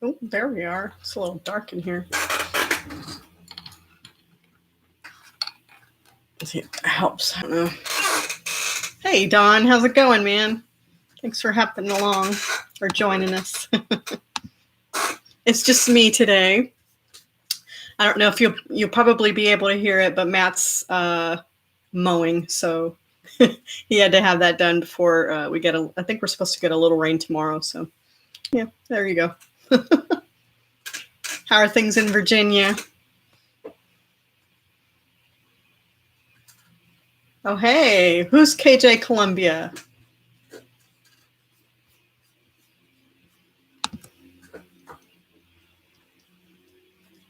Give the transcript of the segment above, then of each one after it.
Oh, there we are. It's a little dark in here. See if that helps. I don't know. Hey, Don. How's it going, man? Thanks for hopping along or joining us. It's just me today. I don't know if you'll probably be able to hear it, but Matt's mowing, so he had to have that done before we get I think we're supposed to get a little rain tomorrow, so yeah, there you go. How are things in Virginia? Oh, hey, who's KJ Columbia?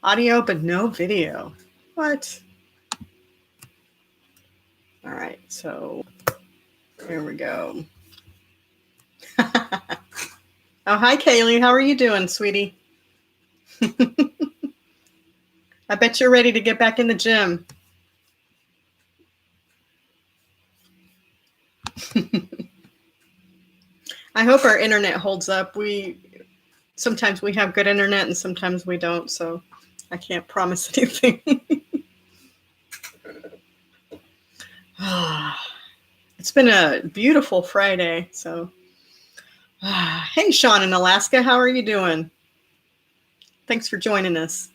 Audio, but no video. What? All right, so here we go. Oh, hi, Kaylee. How are you doing, sweetie? I bet you're ready to get back in the gym. I hope our internet holds up. Sometimes we have good internet and sometimes we don't, so I can't promise anything. It's been a beautiful Friday, so. Hey, Sean in Alaska, how are you doing? Thanks for joining us.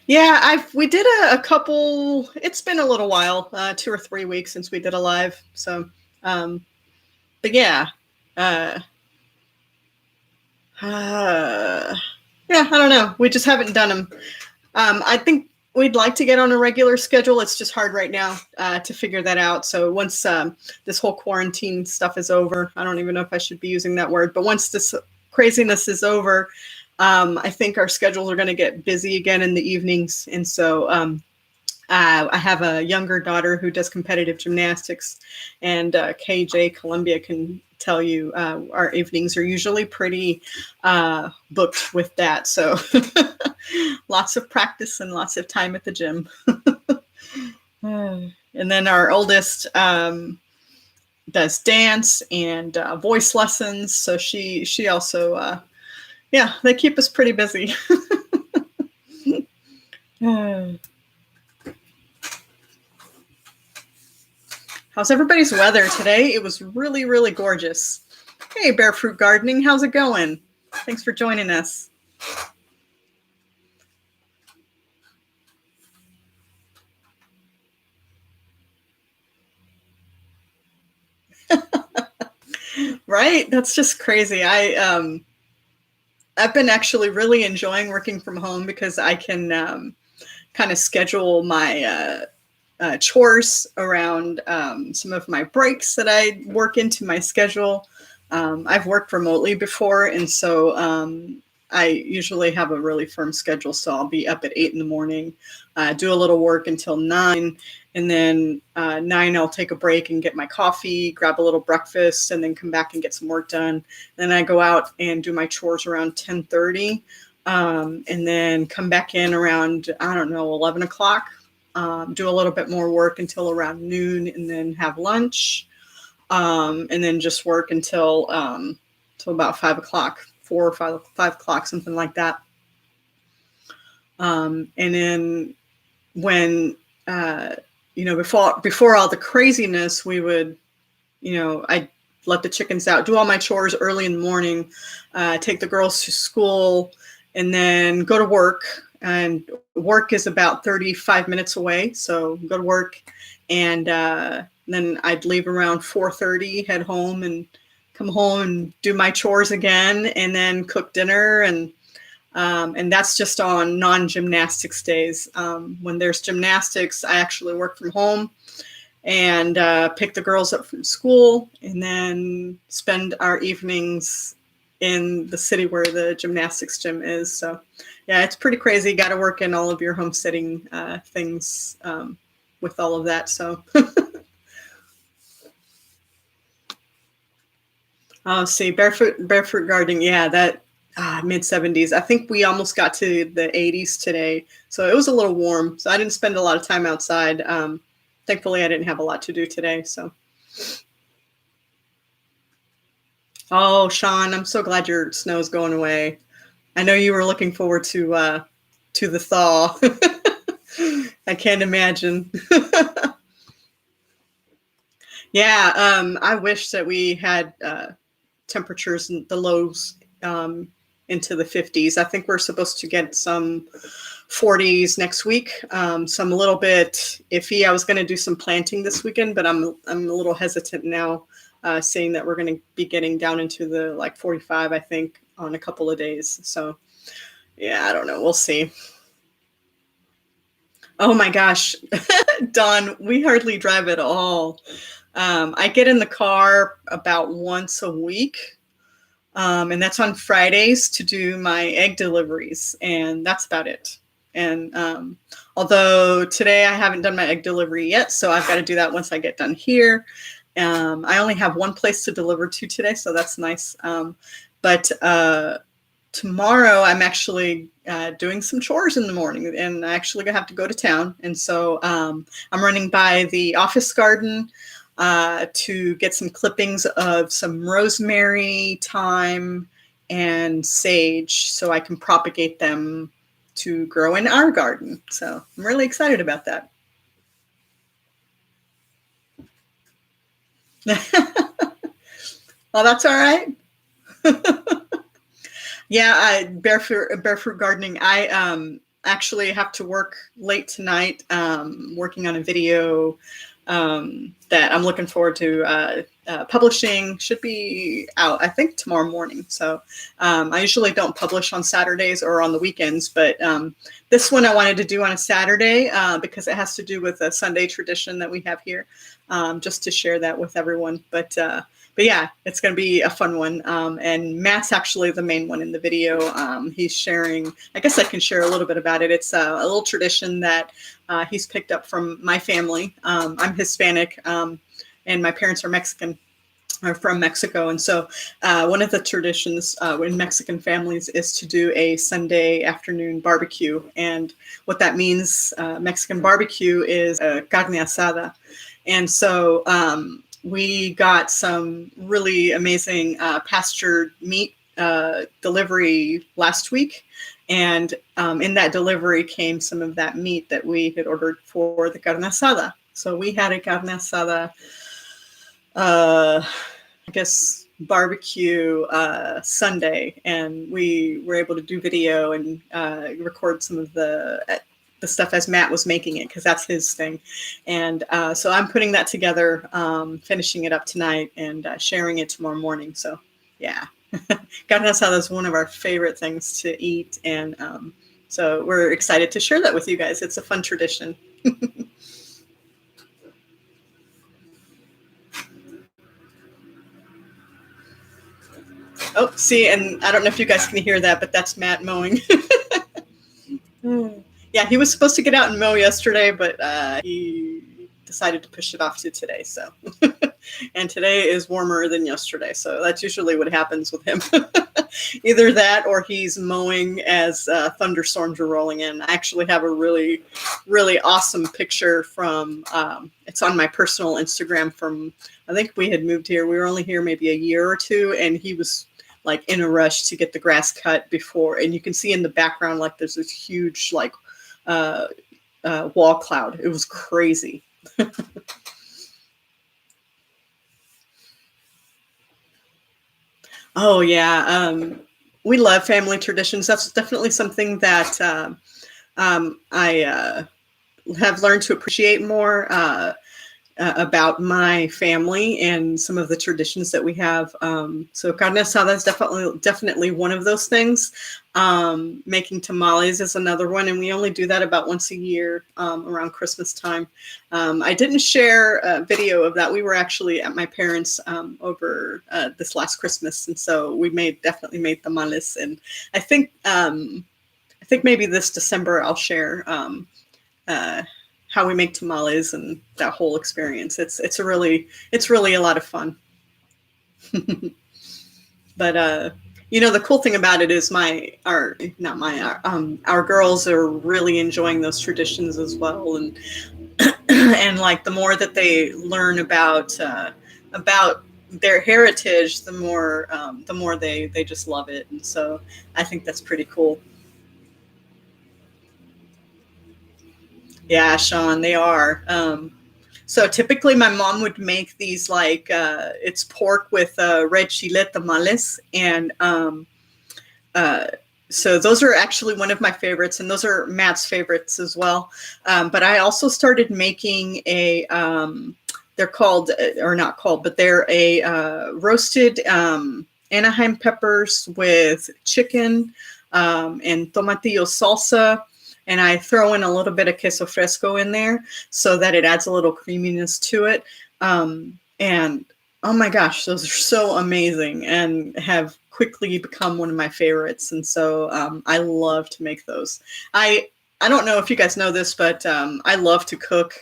Yeah, we did a couple. It's been a little while, 2 or 3 weeks since we did a live. So, but yeah, yeah, I don't know. We just haven't done them. I think we'd like to get on a regular schedule. It's just hard right now to figure that out. So once this whole quarantine stuff is over, I don't even know if I should be using that word, but once this craziness is over, I think our schedules are going to get busy again in the evenings. And so I have a younger daughter who does competitive gymnastics, and KJ Columbia can tell you our evenings are usually pretty booked with that. So lots of practice and lots of time at the gym. And then our oldest does dance and voice lessons. So she also, yeah, they keep us pretty busy. How's everybody's weather today? It was really, really gorgeous. Hey, Barefoot Gardening, how's it going? Thanks for joining us. Right? That's just crazy. I've been actually really enjoying working from home because I can kind of schedule my chores around some of my breaks that I work into my schedule. I've worked remotely before, and so I usually have a really firm schedule. So I'll be up at 8 in the morning, do a little work until 9, and then 9 I'll take a break and get my coffee, grab a little breakfast, and then come back and get some work done. Then I go out and do my chores around 10:30, and then come back in around, I don't know, 11 o'clock. Do a little bit more work until around noon, and then have lunch, and then just work until about 5 o'clock, 4 or 5 o'clock, something like that. And then when before all the craziness, we would, I'd let the chickens out, do all my chores early in the morning, take the girls to school, and then go to work. And work is about 35 minutes away. So go to work, and then I'd leave around 4:30, head home, and come home and do my chores again, and then cook dinner. And that's just on non-gymnastics days. When there's gymnastics, I actually work from home and pick the girls up from school, and then spend our evenings in the city where the gymnastics gym is. So yeah, it's pretty crazy. Got to work in all of your homesteading things with all of that. So see, barefoot gardening. Yeah, that mid 70s. I think we almost got to the 80s today. So it was a little warm. So I didn't spend a lot of time outside. thankfully I didn't have a lot to do today. So, oh, Sean, I'm so glad your snow's going away. I know you were looking forward to the thaw. I can't imagine. Yeah, I wish that we had temperatures in the lows into the 50s. I think we're supposed to get some 40s next week. So I'm a little bit iffy. I was going to do some planting this weekend, but I'm a little hesitant now, saying that we're going to be getting down into the like 45, I think, on a couple of days. So yeah, I don't know. We'll see. Oh my gosh, Dawn, we hardly drive at all. I get in the car about once a week, and that's on Fridays to do my egg deliveries, and that's about it. And although today I haven't done my egg delivery yet, so I've got to do that once I get done here. I only have one place to deliver to today, so that's nice. But tomorrow I'm actually doing some chores in the morning, and I actually have to go to town. And so I'm running by the office garden to get some clippings of some rosemary, thyme, and sage so I can propagate them to grow in our garden. So I'm really excited about that. Well, that's all right. Yeah, barefoot gardening. I actually have to work late tonight, working on a video that I'm looking forward to publishing. Should be out, I think, tomorrow morning. So I usually don't publish on Saturdays or on the weekends, but this one I wanted to do on a Saturday because it has to do with a Sunday tradition that we have here, just to share that with everyone. But yeah, it's going to be a fun one. And Matt's actually the main one in the video. He's sharing, I guess I can share a little bit about it. It's a little tradition that he's picked up from my family. I'm Hispanic, and my parents are Mexican, are from Mexico. And so one of the traditions in Mexican families is to do a Sunday afternoon barbecue. And what that means, Mexican barbecue, is carne asada. And so we got some really amazing pastured meat delivery last week. And in that delivery came some of that meat that we had ordered for the carne asada. So we had a carne asada, I guess, barbecue Sunday, and we were able to do video and record some of the stuff as Matt was making it, because that's his thing. And so I'm putting that together, finishing it up tonight, and sharing it tomorrow morning. So yeah, carne asada is one of our favorite things to eat, and so we're excited to share that with you guys. It's a fun tradition. Oh, see, and I don't know if you guys can hear that, but that's Matt mowing. Yeah, he was supposed to get out and mow yesterday, but he decided to push it off to today. So, and today is warmer than yesterday. So that's usually what happens with him. Either that or he's mowing as thunderstorms are rolling in. I actually have a really, really awesome picture from, it's on my personal Instagram from, I think we had moved here. We were only here maybe a year or two, and he was like in a rush to get the grass cut before. And you can see in the background, like there's this huge like wall cloud. It was crazy. Oh yeah, we love family traditions. That's definitely something that I have learned to appreciate more about my family and some of the traditions that we have. So carne asada is definitely one of those things. Making tamales is another one, and we only do that about once a year around Christmas time. I didn't share a video of that. We were actually at my parents' over this last Christmas, and so we definitely made tamales. And I think maybe this December I'll share how we make tamales and that whole experience. It's really a lot of fun. But the cool thing about it is our girls are really enjoying those traditions as well. And and like the more that they learn about their heritage, the more they just love it. And so I think that's pretty cool. Yeah, Sean, they are. So typically, my mom would make these like it's pork with red chile tamales, and uh, so those are actually one of my favorites, and those are Matt's favorites as well. But I also started making a they're called or not called, but they're a roasted Anaheim peppers with chicken and tomatillo salsa. And I throw in a little bit of queso fresco in there so that it adds a little creaminess to it. And oh my gosh, those are so amazing and have quickly become one of my favorites. And so I love to make those. I don't know if you guys know this, but I love to cook.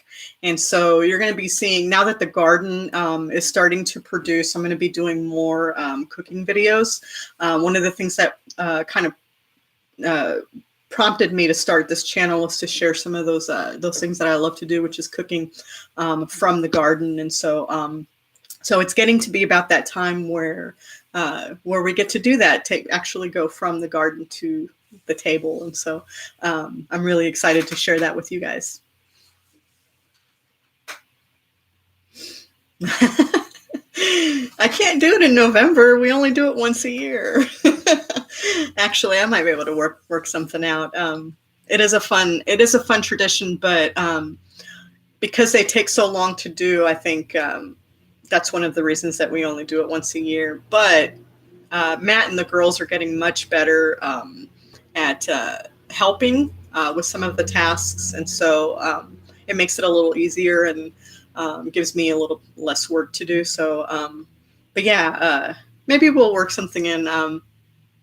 And so you're going to be seeing, now that the garden is starting to produce, I'm going to be doing more cooking videos. One of the things that kind of prompted me to start this channel was to share some of those things that I love to do, which is cooking from the garden. And so so it's getting to be about that time where we get to do that, actually go from the garden to the table. And so I'm really excited to share that with you guys. I can't do it in November. We only do it once a year. Actually, I might be able to work something out. It is a fun tradition, but because they take so long to do, I think that's one of the reasons that we only do it once a year. But Matt and the girls are getting much better at helping with some of the tasks, and so it makes it a little easier and gives me a little less work to do. So, but yeah, maybe we'll work something in.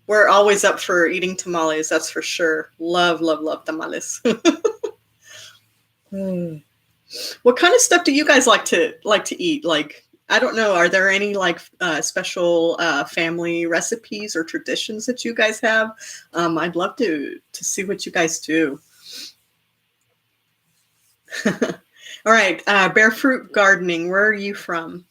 We're always up for eating tamales, that's for sure. Love, love, love tamales. What kind of stuff do you guys like to eat? Like, I don't know, are there any like special family recipes or traditions that you guys have? I'd love to see what you guys do. All right, Barefoot Gardening, where are you from?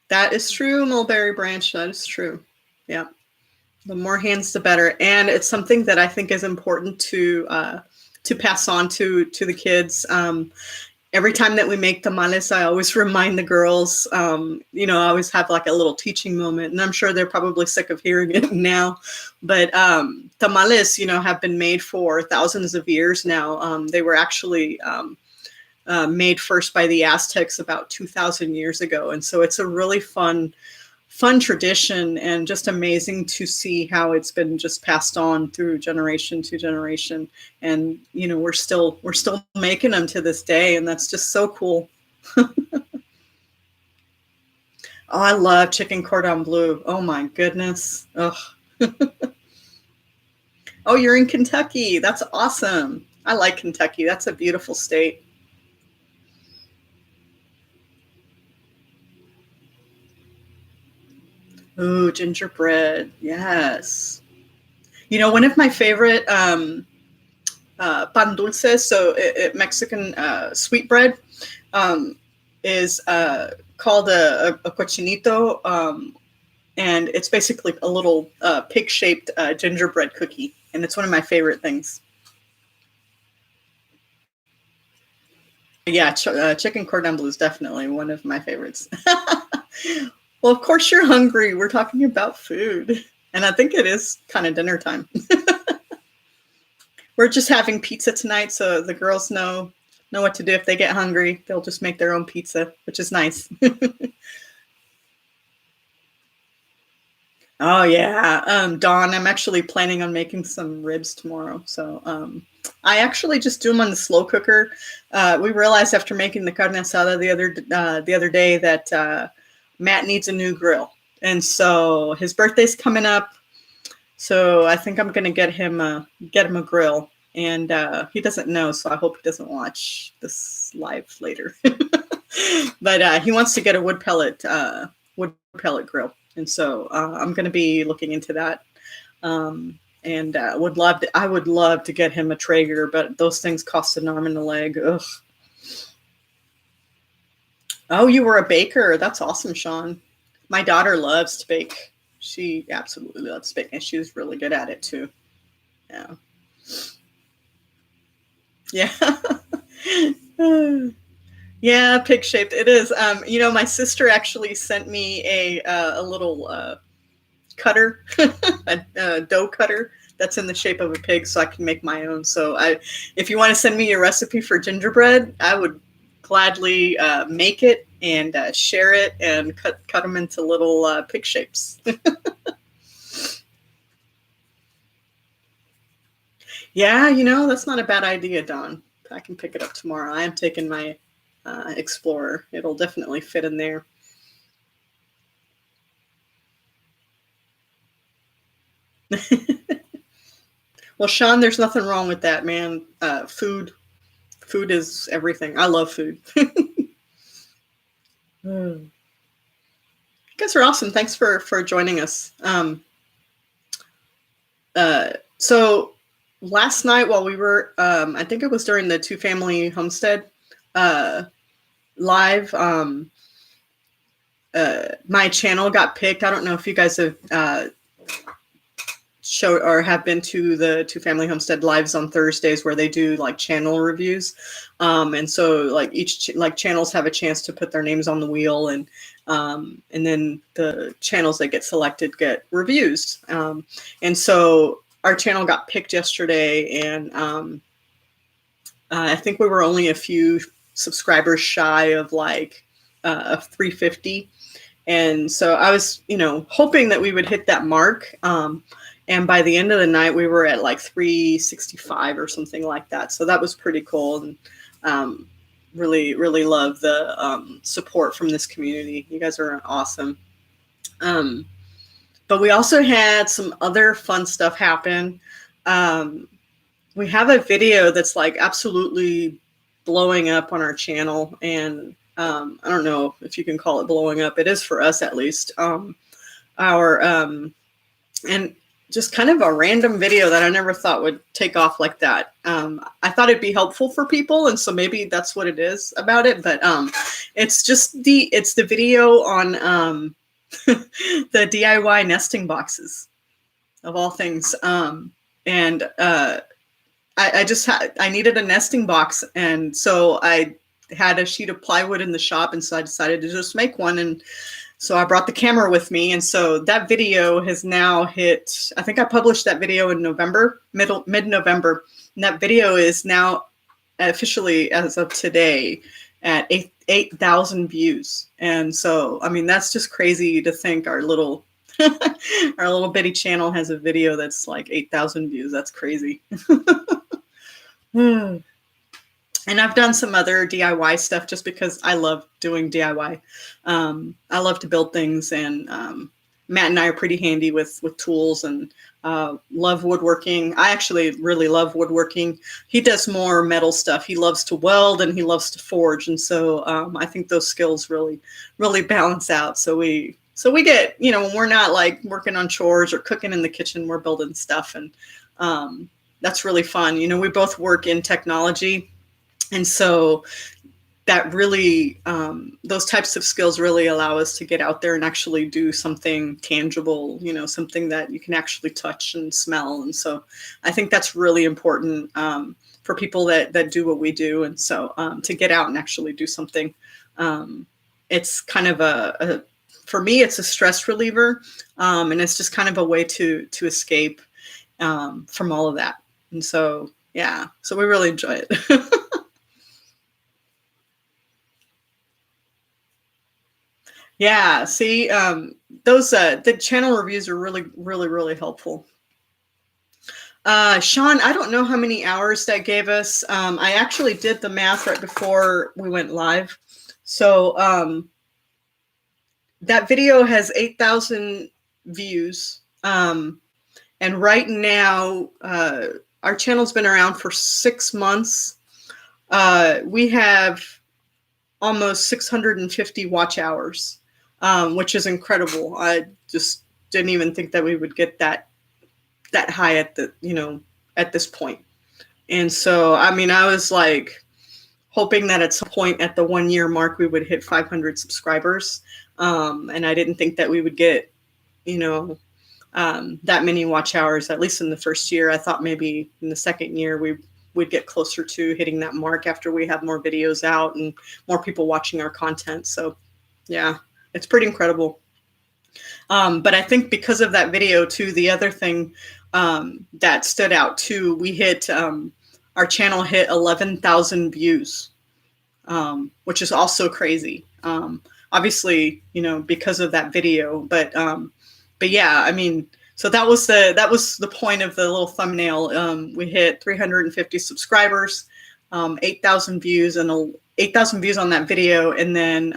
That is true, Mulberry Branch. That is true. Yeah, the more hands, the better, and it's something that I think is important to pass on to the kids. Every time that we make tamales, I always remind the girls. I always have like a little teaching moment, and I'm sure they're probably sick of hearing it now. But tamales, have been made for thousands of years now. They were actually made first by the Aztecs about 2,000 years ago. And so it's a really fun tradition, and just amazing to see how it's been just passed on through generation to generation. And, we're still making them to this day. And that's just so cool. Oh, I love chicken cordon bleu. Oh my goodness. Ugh. Oh, you're in Kentucky. That's awesome. I like Kentucky. That's a beautiful state. Ooh, gingerbread. Yes. One of my favorite pan dulces, so Mexican sweetbread, is called a cochinito, and it's basically a little pig-shaped gingerbread cookie, and it's one of my favorite things. Yeah, chicken cordon bleu is definitely one of my favorites. Well, of course you're hungry. We're talking about food, and I think it is kind of dinner time. We're just having pizza tonight, so the girls know what to do if they get hungry. They'll just make their own pizza, which is nice. Oh yeah, Dawn, I'm actually planning on making some ribs tomorrow. So I actually just do them on the slow cooker. We realized after making the carne asada the other day that Matt needs a new grill, and so his birthday's coming up. So I think I'm gonna get him a grill, and he doesn't know, so I hope he doesn't watch this live later. But he wants to get a wood pellet grill, and so I'm going to be looking into that. and would love to. I would love to get him a Traeger, but those things cost an arm and a leg. Ugh. Oh, you were a baker. That's awesome, Sean. My daughter loves to bake. She absolutely loves to bake, and she was really good at it too. Yeah. Yeah. Yeah, pig shaped. It is. My sister actually sent me a little cutter, a dough cutter that's in the shape of a pig, so I can make my own. So if you want to send me your recipe for gingerbread, I would gladly make it and share it and cut them into little pig shapes. Yeah, that's not a bad idea, Don. I can pick it up tomorrow. I am taking my Explorer. It'll definitely fit in there. Well, Sean, there's nothing wrong with that, man. Food is everything. I love food. You guys are awesome. Thanks for joining us. So last night while we were, I think it was during the Two Family Homestead live, my channel got picked. I don't know if you guys have showed or have been to the Two Family Homestead lives on Thursdays where they do like channel reviews, and so like each channels have a chance to put their names on the wheel, and then the channels that get selected get reviews, and so our channel got picked yesterday, and I think we were only a few subscribers shy of like 350. And so I was, hoping that we would hit that mark. And by the end of the night, we were at like 365 or something like that. So that was pretty cool. And really, really love the support from this community. You guys are awesome. But we also had some other fun stuff happen. We have a video that's like absolutely blowing up on our channel, and I don't know if you can call it blowing up. It is for us, at least. And just kind of a random video that I never thought would take off like that. I thought it'd be helpful for people, and so maybe that's what it is about it. But it's the video on the DIY nesting boxes, of all things. And I needed a nesting box, and so I had a sheet of plywood in the shop, and so I decided to just make one. And so I brought the camera with me, and so that video has now hit, I think I published that video in November, mid-November, and that video is now officially, as of today, at 8,000 views. And so, I mean, that's just crazy to think our little bitty channel has a video that's like 8,000 views. That's crazy. And I've done some other DIY stuff just because I love doing DIY. I love to build things, and Matt and I are pretty handy with tools, and love woodworking. I actually really love woodworking. He does more metal stuff. He loves to weld, and he loves to forge. And so I think those skills really, really balance out. So we get, when we're not like working on chores or cooking in the kitchen, we're building stuff. And that's really fun. We both work in technology. And so that really, those types of skills really allow us to get out there and actually do something tangible, something that you can actually touch and smell. And so I think that's really important for people that do what we do. And so to get out and actually do something, it's kind of for me, it's a stress reliever. And it's just kind of a way to escape from all of that. And so, yeah, so we really enjoy it. Yeah, see, those the channel reviews are really, really, really helpful. Sean, I don't know how many hours that gave us. I actually did the math right before we went live. So that video has 8,000 views. And right now, our channel's been around for 6 months. We have almost 650 watch hours, which is incredible. I just didn't even think that we would get that that high at the, at this point. And so, I mean, I was like hoping that at some point at the 1 year mark, we would hit 500 subscribers. And I didn't think that we would get, you know, that many watch hours, at least in the first year. I thought maybe in the second year we would get closer to hitting that mark after we have more videos out and more people watching our content. So yeah, it's pretty incredible. But I think because of that video too, the other thing that stood out too, we hit, our channel hit 11,000 views, which is also crazy. Obviously, because of that video, but yeah, I mean, so that was the point of the little thumbnail. We hit 350 subscribers, 8,000 views, and 8,000 views on that video, and then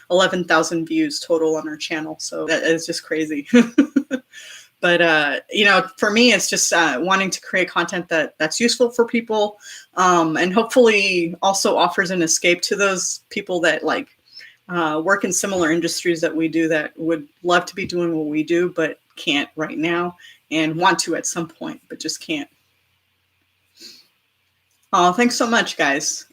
11,000 views total on our channel. So that is just crazy. But for me, it's just wanting to create content that's useful for people, and hopefully also offers an escape to those people that work in similar industries that we do, that would love to be doing what we do but can't right now, and want to at some point but just can't. Oh, thanks so much, guys.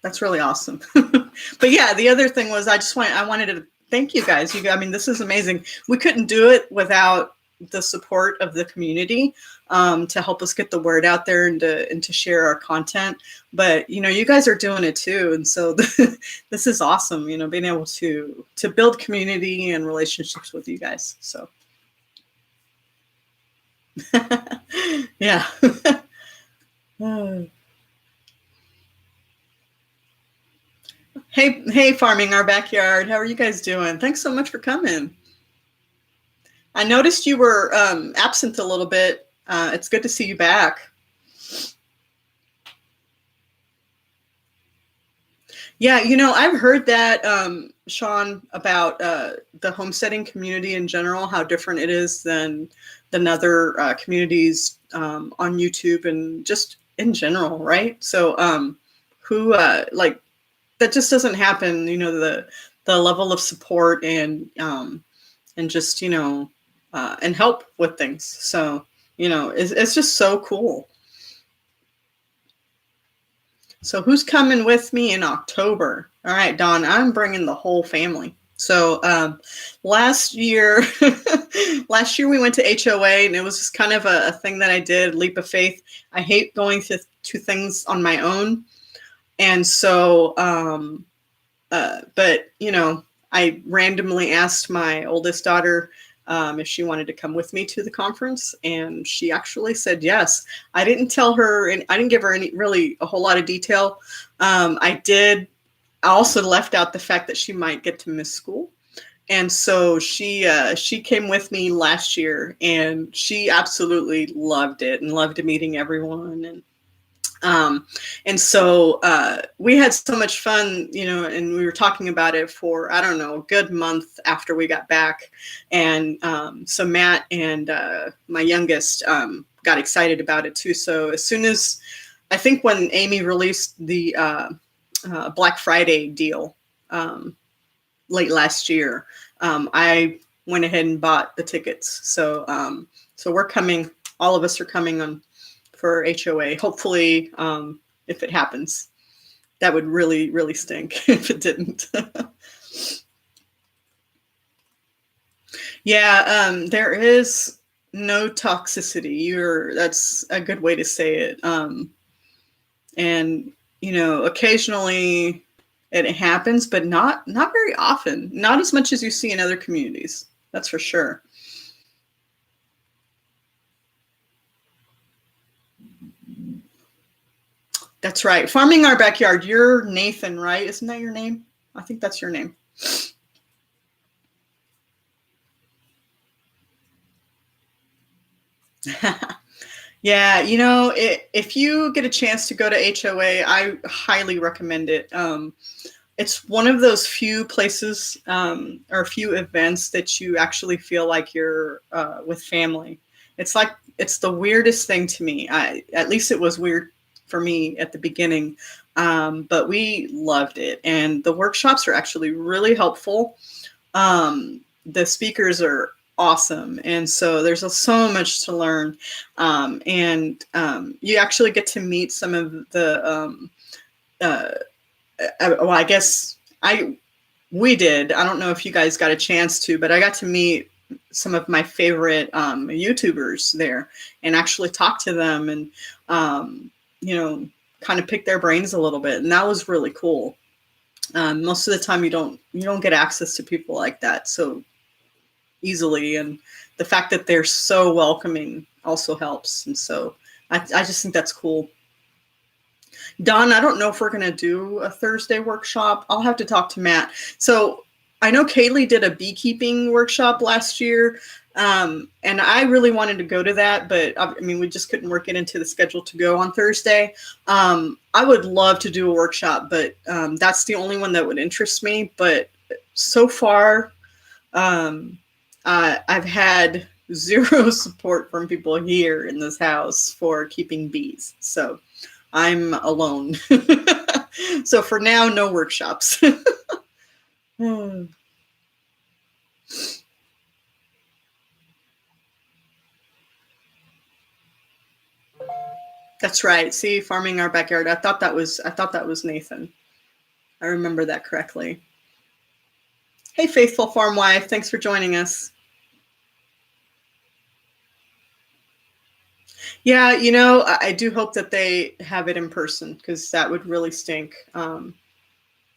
That's really awesome. But yeah, the other thing was I wanted to thank you guys. I mean, this is amazing. We couldn't do it without the support of the community, to help us get the word out there and to share our content. But you guys are doing it too, and so this is awesome. Being able to build community and relationships with you guys. So yeah. Hey, Farming Our Backyard. How are you guys doing? Thanks so much for coming. I noticed you were absent a little bit. It's good to see you back. Yeah, I've heard that, Sean, about the homesteading community in general, how different it is than other communities on YouTube and just in general, right? So that just doesn't happen, the level of support and just, and help with things. So, it's just so cool. So who's coming with me in October? All right, Dawn, I'm bringing the whole family. So last year we went to HOA, and it was just kind of a thing that I did, leap of faith. I hate going to things on my own. And so, but I randomly asked my oldest daughter if she wanted to come with me to the conference, and she actually said yes. I didn't tell her, and I didn't give her a whole lot of detail. I also left out the fact that she might get to miss school. And so she came with me last year, and she absolutely loved it and loved meeting everyone. And so we had so much fun, and we were talking about it for, I don't know, a good month after we got back. And so Matt and my youngest got excited about it too. So as soon as, I think when Amy released the Black Friday deal late last year, I went ahead and bought the tickets. So we're coming, all of us are coming for HOA. Hopefully, if it happens. That would really, really stink if it didn't. Yeah, there is no toxicity. That's a good way to say it. And occasionally it happens, but not very often. Not as much as you see in other communities. That's for sure. That's right. Farming Our Backyard. You're Nathan, right? Isn't that your name? I think that's your name. Yeah, if you get a chance to go to HOA, I highly recommend it. It's one of those few places or few events that you actually feel like you're with family. It's the weirdest thing to me. At least it was weird for me at the beginning, but we loved it. And the workshops are actually really helpful. The speakers are awesome. And so there's so much to learn. And you actually get to meet some of the, uh, well, I guess we did. I don't know if you guys got a chance to, but I got to meet some of my favorite YouTubers there and actually talk to them and, you know, kind of pick their brains a little bit. And that was really cool. Most of the time you don't get access to people like that so easily. And the fact that they're so welcoming also helps. And so I just think that's cool. Don, I don't know if we're going to do a Thursday workshop. I'll have to talk to Matt. So I know Kaylee did a beekeeping workshop last year, and I really wanted to go to that, but I mean, we just couldn't work it into the schedule to go on Thursday. I would love to do a workshop, but that's the only one that would interest me. But so far, I've had zero support from people here in this house for keeping bees. So I'm alone. So for now, no workshops. That's right. See, farming our backyard. I thought that was Nathan. I remember that correctly. Hey, faithful farm wife. Thanks for joining us. Yeah, I do hope that they have it in person because that would really stink.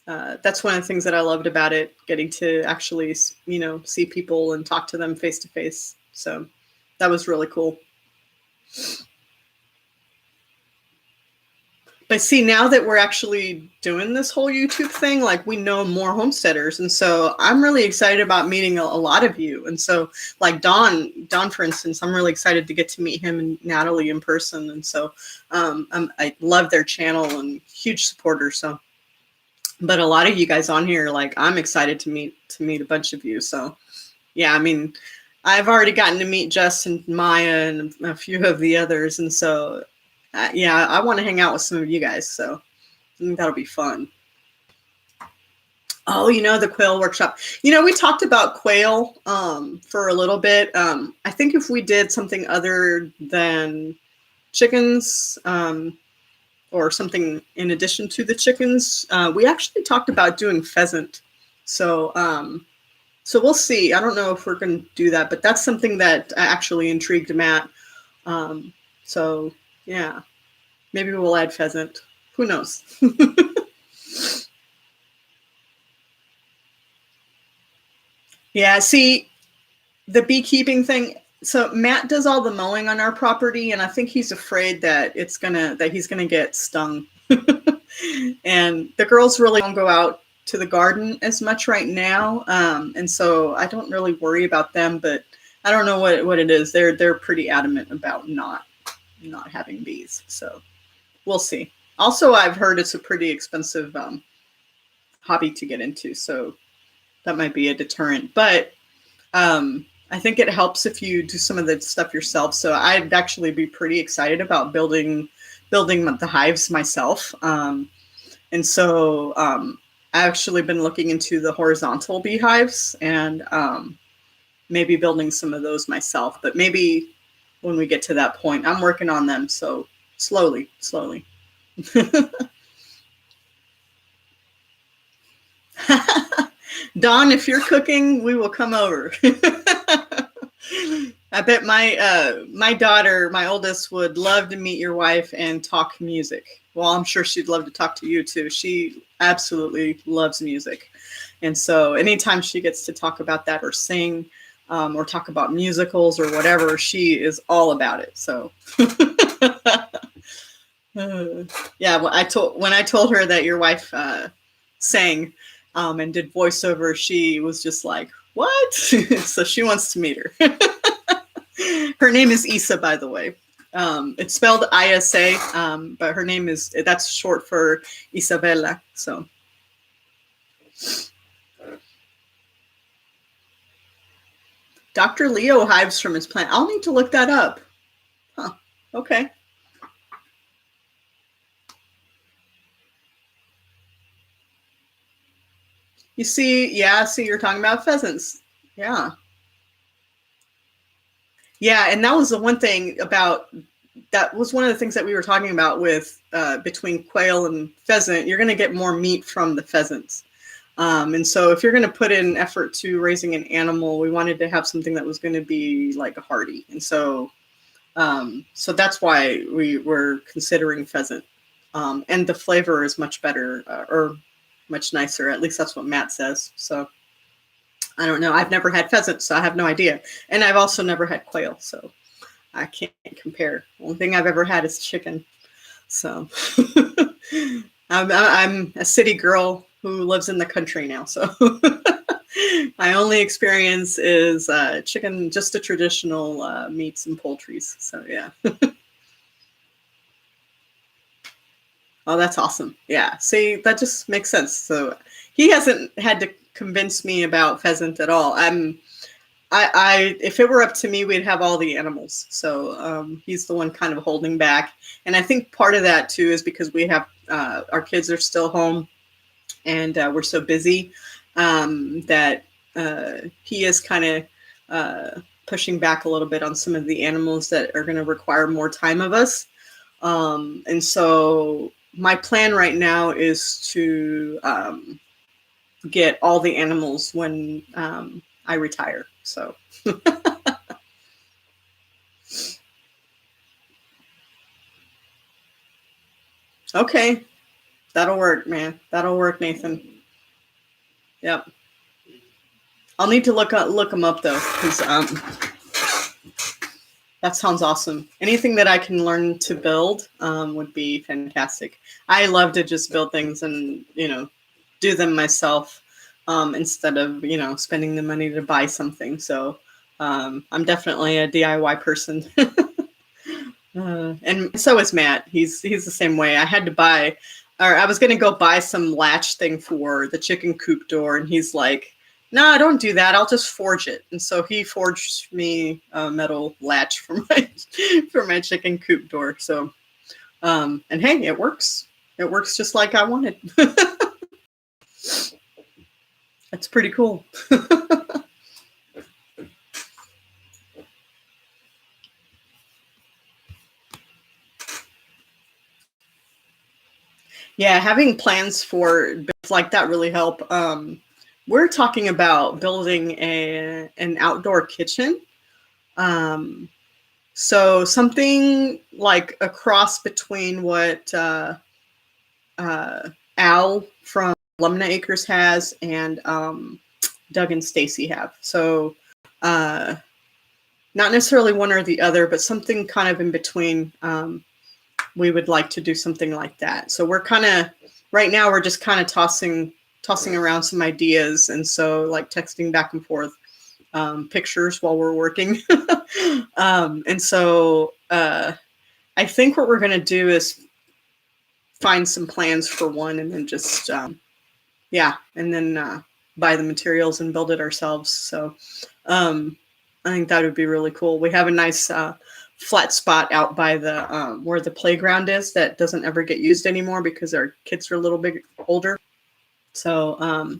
That's one of the things that I loved about it, getting to actually, see people and talk to them face to face. So that was really cool. But see, now that we're actually doing this whole YouTube thing, like we know more homesteaders. And so I'm really excited about meeting a lot of you. And so like Don, for instance, I'm really excited to get to meet him and Natalie in person. And so I love their channel and huge supporter. So, but a lot of you guys on here, like I'm excited to meet a bunch of you. So yeah, I mean, I've already gotten to meet Jess and Maya and a few of the others. And so yeah, I want to hang out with some of you guys, so I think that'll be fun. Oh, the quail workshop. We talked about quail for a little bit. I think if we did something other than chickens or something in addition to the chickens, we actually talked about doing pheasant. So we'll see. I don't know if we're going to do that, but that's something that actually intrigued Matt. So yeah. Maybe we'll add pheasant. Who knows? Yeah, see, the beekeeping thing. So Matt does all the mowing on our property, and I think he's afraid that he's gonna get stung. And the girls really don't go out to the garden as much right now, and so I don't really worry about them. But I don't know what it is. They're pretty adamant about not having bees. So we'll see. Also, I've heard it's a pretty expensive hobby to get into, so that might be a deterrent. But I think it helps if you do some of the stuff yourself. So I'd actually be pretty excited about building the hives myself. And so I've actually been looking into the horizontal beehives and maybe building some of those myself. But maybe when we get to that point, I'm working on them. So slowly. Dawn, if you're cooking, we will come over. I bet my daughter, my oldest, would love to meet your wife and talk music. Well, I'm sure she'd love to talk to you too. She absolutely loves music. And so anytime she gets to talk about that or sing or talk about musicals or whatever, she is all about it. So yeah, when I told her that your wife sang and did voiceover, she was just like, "What?" So she wants to meet her. Her name is Isa, by the way. It's spelled Isa, but her name that's short for Isabella. So. Dr. Leo hives from his plant. I'll need to look that up. Huh. Okay. You see, yeah, see, you're talking about pheasants. Yeah. Yeah, and that was the one thing about that was one of the things that we were talking about with between quail and pheasant. You're going to get more meat from the pheasants. And so if you're going to put in effort to raising an animal, we wanted to have something that was going to be like a hardy. And so that's why we were considering pheasant. And the flavor is much better or much nicer. At least that's what Matt says. So I don't know. I've never had pheasant, so I have no idea. And I've also never had quail, so I can't compare. The only thing I've ever had is chicken. So I'm a city girl who lives in the country now. So my only experience is chicken, just the traditional meats and poultries. So yeah. Oh, that's awesome. Yeah. See, that just makes sense. So he hasn't had to convince me about pheasant at all. If it were up to me, we'd have all the animals. So he's the one kind of holding back. And I think part of that too is because we have our kids are still home and we're so busy that he is kind of pushing back a little bit on some of the animals that are going to require more time of us. And so my plan right now is to get all the animals when I retire. So. Okay, that'll work, man. That'll work, Nathan. Yep. I'll need to look them up though, because that sounds awesome. Anything that I can learn to build would be fantastic. I love to just build things and do them myself instead of spending the money to buy something. So I'm definitely a DIY person. And so is Matt. He's the same way. I was going to go buy some latch thing for the chicken coop door, and he's like, "No, don't do that. I'll just forge it." And so he forged me a metal latch for my chicken coop door. So, and hey, it works. It works just like I wanted. That's pretty cool. Yeah, having plans for bits like that really help. We're talking about building an outdoor kitchen. So something like a cross between what Al from Lumina Acres has and Doug and Stacy have. So not necessarily one or the other, but something kind of in between. We would like to do something like that. So right now we're just kind of tossing around some ideas. And so like texting back and forth pictures while we're working. And so I think what we're going to do is find some plans for one and then just, and then buy the materials and build it ourselves. So I think that would be really cool. We have a nice flat spot out by the where the playground is that doesn't ever get used anymore because our kids are a little bit older. So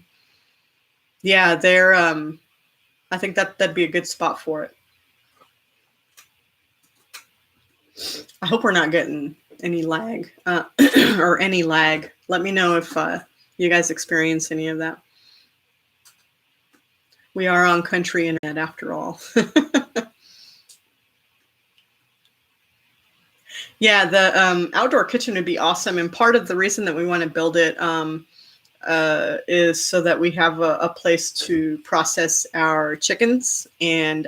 they're I think that'd be a good spot for it. I hope we're not getting any lag or any lag. Let me know if you guys experience any of that. We are on country internet after all. Yeah, the outdoor kitchen would be awesome. And part of the reason that we want to build it is so that we have a place to process our chickens and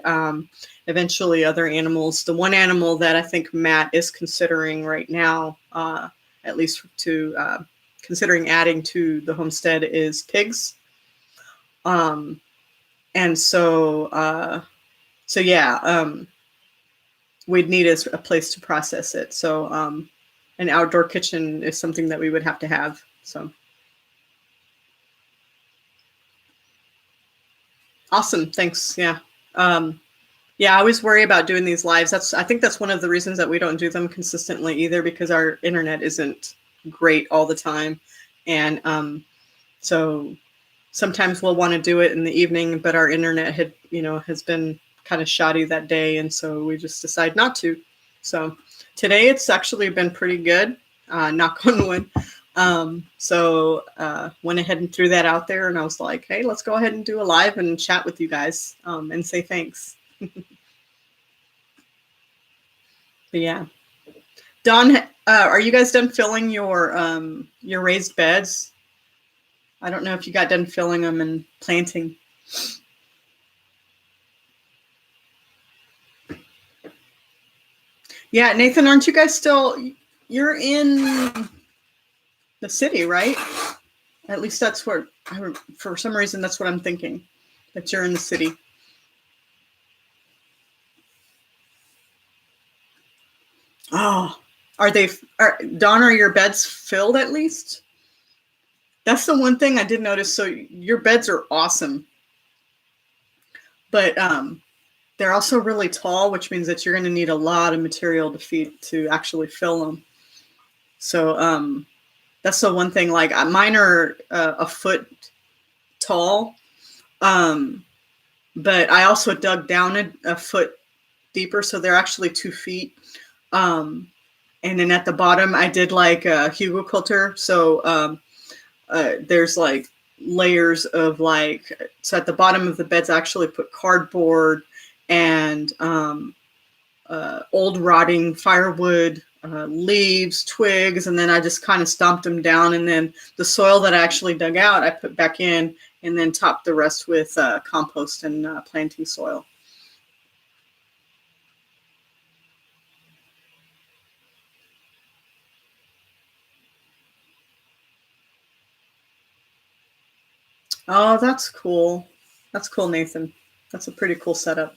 eventually other animals. The one animal that I think Matt is considering right now, at least considering adding to the homestead, is pigs. And so we'd need a place to process it. So an outdoor kitchen is something that we would have to have. So awesome. Thanks. Yeah. I always worry about doing these lives. I think that's one of the reasons that we don't do them consistently either, because our internet isn't great all the time. And so sometimes we'll want to do it in the evening, but our internet has been kind of shoddy that day, and so we just decided not to. So today it's actually been pretty good, knock on wood. Went ahead and threw that out there, and I was like, hey, let's go ahead and do a live and chat with you guys, and say thanks. But yeah. Don, are you guys done filling your raised beds? I don't know if you got done filling them and planting. Yeah, Nathan, aren't you guys still? You're in the city, right? At least that's where, for some reason, that's what I'm thinking. That you're in the city. Oh, Don, are your beds filled at least? That's the one thing I did notice. So your beds are awesome, but they're also really tall, which means that you're going to need a lot of material to actually fill them. So that's the one thing. Like mine are a foot tall, but I also dug down a foot deeper, so they're actually 2 feet. And then at the bottom, I did like a hugelkultur. So there's like layers of so at the bottom of the beds, I actually put cardboard and old rotting firewood, leaves, twigs, and then I just kind of stomped them down. And then the soil that I actually dug out, I put back in, and then topped the rest with compost and planting soil. Oh, that's cool. That's cool, Nathan. That's a pretty cool setup.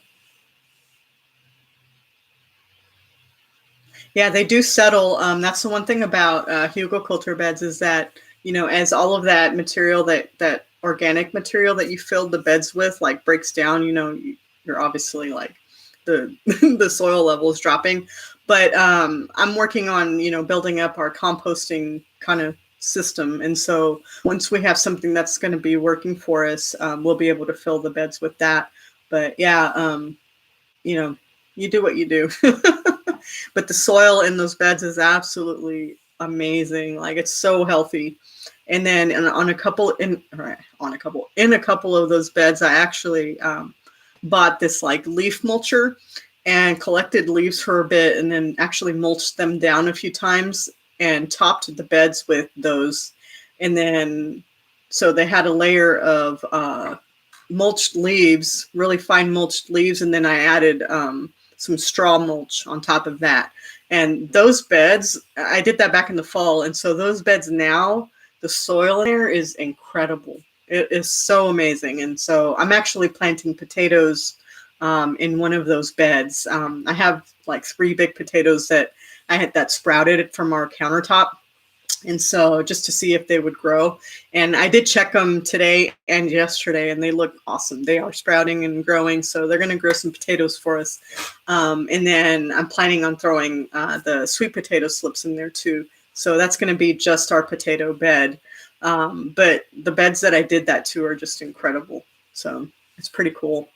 Yeah, they do settle. That's the one thing about hugelkultur beds is that, as all of that material, that organic material that you filled the beds with, like breaks down, you're obviously like the the soil level is dropping. But I'm working on, building up our composting kind of system. And so once we have something that's going to be working for us, we'll be able to fill the beds with that. But yeah, you do what you do. But the soil in those beds is absolutely amazing. Like it's so healthy. And then in a couple of those beds, I actually bought this like leaf mulcher and collected leaves for a bit, and then actually mulched them down a few times and topped the beds with those. And then so they had a layer of mulched leaves, really fine mulched leaves, and then I added some straw mulch on top of that. And those beds, I did that back in the fall. And so those beds now, the soil in there is incredible. It is so amazing. And so I'm actually planting potatoes in one of those beds. I have like 3 big potatoes that sprouted from our countertop. And so just to see if they would grow. And I did check them today and yesterday, and they look awesome. They are sprouting and growing. So they're going to grow some potatoes for us. And then I'm planning on throwing the sweet potato slips in there too. So that's going to be just our potato bed. But the beds that I did that to are just incredible. So it's pretty cool.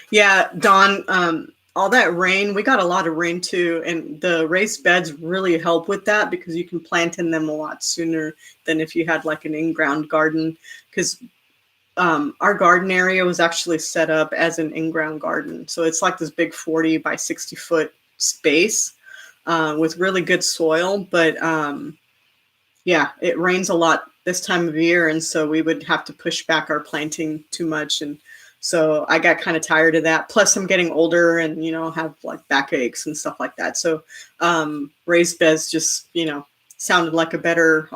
Yeah, Don, all that rain, we got a lot of rain too, and the raised beds really help with that because you can plant in them a lot sooner than if you had like an in-ground garden, because our garden area was actually set up as an in-ground garden. So it's like this big 40 by 60 foot space with really good soil. But yeah, it rains a lot this time of year, and so we would have to push back our planting too much. And so I got kind of tired of that. Plus I'm getting older and, have like backaches and stuff like that. So raised beds just, sounded like a better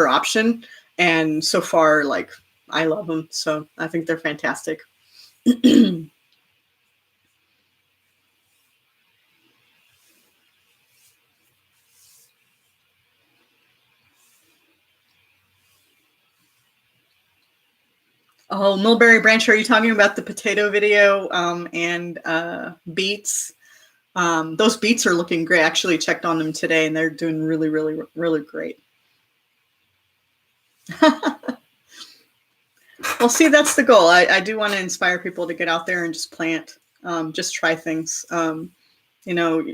option. And so far, like, I love them. So I think they're fantastic. Oh, Mulberry Branch, are you talking about the potato video and beets? Those beets are looking great. I actually checked on them today, and they're doing really, really, really great. Well, see, that's the goal. I do want to inspire people to get out there and just plant, just try things. You know,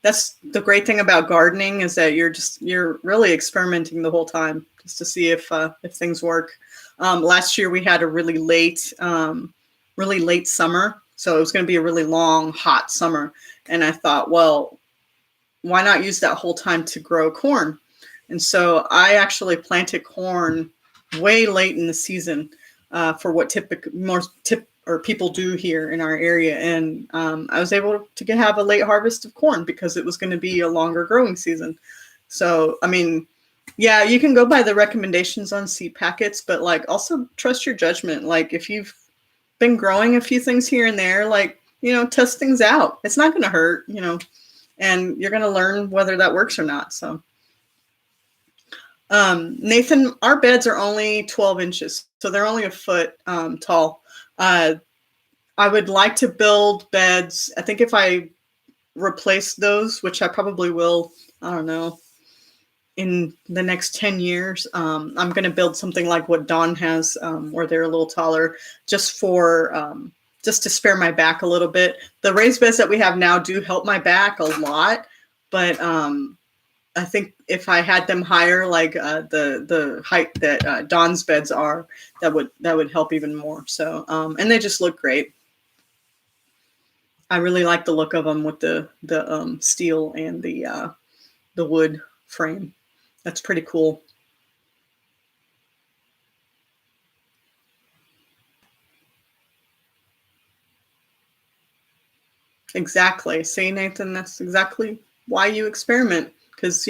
that's the great thing about gardening is that you're really experimenting the whole time just to see if things work. Last year we had a really late summer, so it was going to be a really long, hot summer, and I thought, well, why not use that whole time to grow corn? And so I actually planted corn way late in the season for what people do here in our area, and I was able to have a late harvest of corn because it was going to be a longer growing season. So, I mean, yeah, you can go by the recommendations on seed packets, but like also trust your judgment. Like if you've been growing a few things here and there, like, test things out. It's not going to hurt, and you're going to learn whether that works or not. So, Nathan, our beds are only 12 inches, so they're only a foot tall. I would like to build beds. I think if I replace those, which I probably will, I don't know, in the next 10 years, I'm going to build something like what Dawn has, where they're a little taller, just to spare my back a little bit. The raised beds that we have now do help my back a lot, but I think if I had them higher, like the height that Dawn's beds are, that would help even more. So, and they just look great. I really like the look of them with the steel and the wood frame. That's pretty cool. Exactly. See, Nathan, that's exactly why you experiment. Because,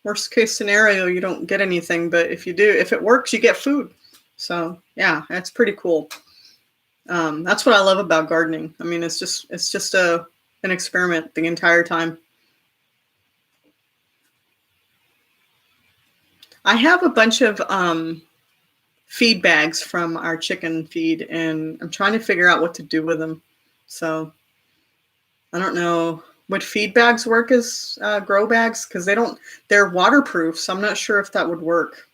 worst case scenario, you don't get anything. But if it works, you get food. So, yeah, that's pretty cool. That's what I love about gardening. I mean, it's just an experiment the entire time. I have a bunch of feed bags from our chicken feed, and I'm trying to figure out what to do with them. So I don't know. Would feed bags work as grow bags? Because they're waterproof, so I'm not sure if that would work.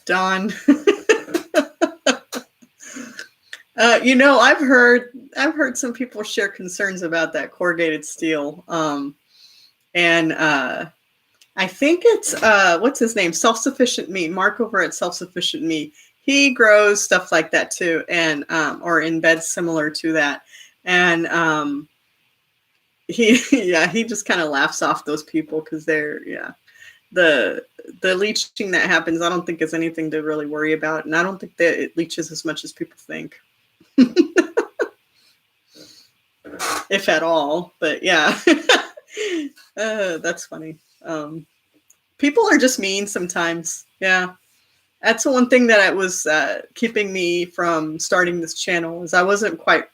Dawn. I've heard some people share concerns about that corrugated steel. And I think it's what's his name? Self-Sufficient Me. Mark over at Self-Sufficient Me. He grows stuff like that too, and or in beds similar to that. And he just kind of laughs off those people because the leaching that happens, I don't think is anything to really worry about, and I don't think that it leaches as much as people think. If at all, but yeah. That's funny. People are just mean sometimes. Yeah, that's the one thing that was keeping me from starting this channel, is I wasn't quite